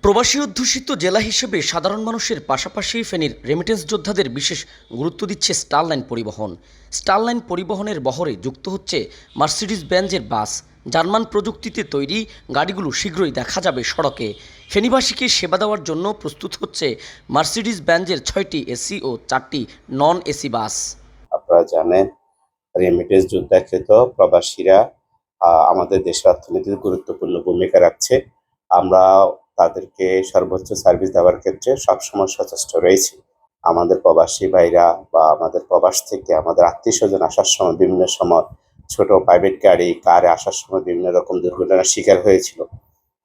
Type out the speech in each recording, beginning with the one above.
প্রবাসী অধ্যুষিত জেলা হিসেবে সাধারণ মানুষের পাশাপাশি ফেনীর রেমিটেন্স যোদ্ধাদের বিশেষ গুরুত্ব দিচ্ছে স্টারলাইন পরিবহন। স্টারলাইন পরিবহনের বহরে যুক্ত হচ্ছে মার্সিডিজ বেঞ্জের বাস। জার্মান প্রযুক্তিতে তৈরি গাড়িগুলো শীঘ্রই দেখা যাবে সড়কে। ফেনীবাসীকে সেবা দেওয়ার জন্য প্রস্তুত হচ্ছে মার্সিডিজ বেঞ্জের 6টি এসি ও 4টি নন এসি বাস। আপনারা জানেন, রেমিটেন্স যোদ্ধাকৃত প্রবাসীরা আমাদের দেশের অর্থনীতিতে গুরুত্বপূর্ণ ভূমিকা রাখছে। আমরা তাদেরকে সর্বোচ্চ সার্ভিস দেওয়ার ক্ষেত্রে সবসময় সচেষ্ট রয়েছি। আমাদের প্রবাসী ভাইরা বা আমাদের প্রবাস থেকে আমাদের আত্মীয়স্বজন আসার সময় বিভিন্ন সময় ছোট প্রাইভেট গাড়ি, কারে আসার সময় বিভিন্ন রকম দুর্ঘটনার শিকার হয়েছিল।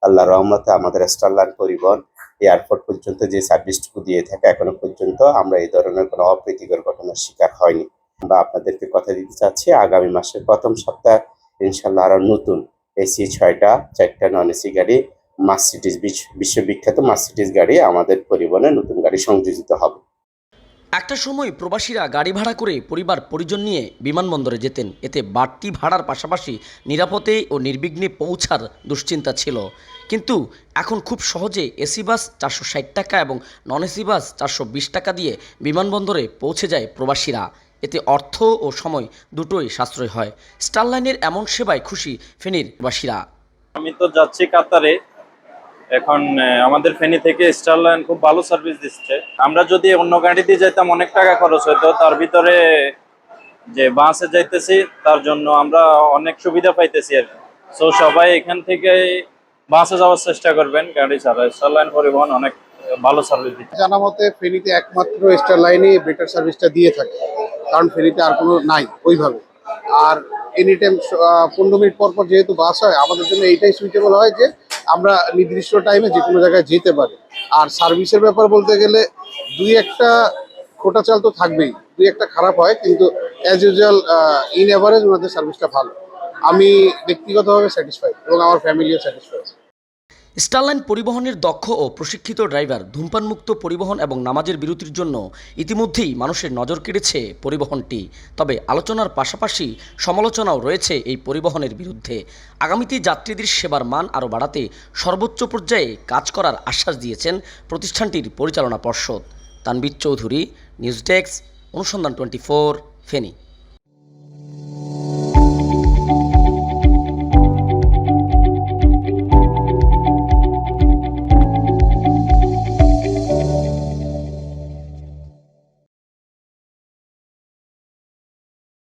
আল্লাহর রহমতে আমাদের স্টারলাইন পরিবহন এয়ারপোর্ট পর্যন্ত যে সার্ভিসটুকু দিয়ে থাকে, এখনো পর্যন্ত আমরা এই ধরনের কোনো অপ্রীতিকর ঘটনার শিকার হয়নি। আমরা আপনাদেরকে কথা দিতে চাচ্ছি, আগামী মাসের প্রথম সপ্তাহে ইনশাল্লাহ আরো নতুন এসি 6টা, 4টা নন এসি গাড়ি, মার্সিডিজ বিশ্ববিখ্যাত মার্সিডিজ গাড়ি আমাদের পরিবহনে নতুন গাড়ি সংযোজিত হবে। একটা সময় প্রবাসীরা গাড়ি ভাড়া করে পরিবার পরিজন নিয়ে বিমানবন্দরে যেতেন। এতে বাড়তি ভাড়ার পাশাপাশি নিরাপদে ও নির্বিঘ্নে পৌঁছার দুশ্চিন্তা ছিল। কিন্তু এখন খুব সহজে এসি বাস 460 টাকা এবং নন এসি বাস 420 টাকা দিয়ে বিমানবন্দরে পৌঁছে যায় প্রবাসীরা। এতে অর্থ ও সময় দুটোই সাশ্রয় হয়। স্টারলাইনের এমন সেবায় খুশি ফেনীর প্রবাসীরা। আমি তো যাচ্ছি কাতারে। এখন আমাদের ফেনী থেকে স্টারলাইন খুব ভালো সার্ভিস দিচ্ছে। আমরা যদি অন্য গাড়ি দিয়ে যাইতাম অনেক টাকা খরচ হতো, তার ভিতরে যে বাসে যাইতেছি তার জন্য আমরা অনেক সুবিধা পাইতেছি আর কি। সো সবাই এখান থেকে বাসে যাওয়ার চেষ্টা করবেন গাড়ি ছাড়া। স্টারলাইন পরিবহন অনেক ভালো সার্ভিস দিচ্ছে। জানা মতে ফেনীতে একমাত্র স্টারলাইনই বেটার সার্ভিসটা দিয়ে থাকে, কারণ ফেনীতে আর কোনো নাই ওইভাবে। আর এনি টাইম 15 মিনিট পর পর যেহেতু বাস হয়, আমাদের জন্য এইটাই সুইটেবল হয় যে আমরা নির্দিষ্ট টাইমে যে কোনো জায়গায় যেতে পারি। আর সার্ভিসের ব্যাপার বলতে গেলে দুই একটা খোটা চাল তো থাকবেই, দুই একটা খারাপ হয়, কিন্তু অ্যাজ ইউজুয়াল ইন এভারেজ ওনাদের সার্ভিসটা ভালো। আমি ব্যক্তিগতভাবে স্যাটিসফাইড এবং আমার ফ্যামিলিও স্যাটিসফাইড। স্টারলাইন পরিবহনের দক্ষ ও প্রশিক্ষিত ড্রাইভার, ধূমপানমুক্ত পরিবহন এবং নামাজের বিরতির জন্য ইতিমধ্যেই মানুষের নজর কেড়েছে পরিবহনটি। তবে আলোচনার পাশাপাশি সমালোচনাও রয়েছে এই পরিবহনের বিরুদ্ধে। আগামীতে যাত্রীদের সেবার মান আরও বাড়াতে সর্বোচ্চ পর্যায়ে কাজ করার আশ্বাস দিয়েছেন প্রতিষ্ঠানটির পরিচালনা পর্ষদ। তানবীর চৌধুরী, নিউজ ডেস্ক, অনুসন্ধান 24, ফেনী।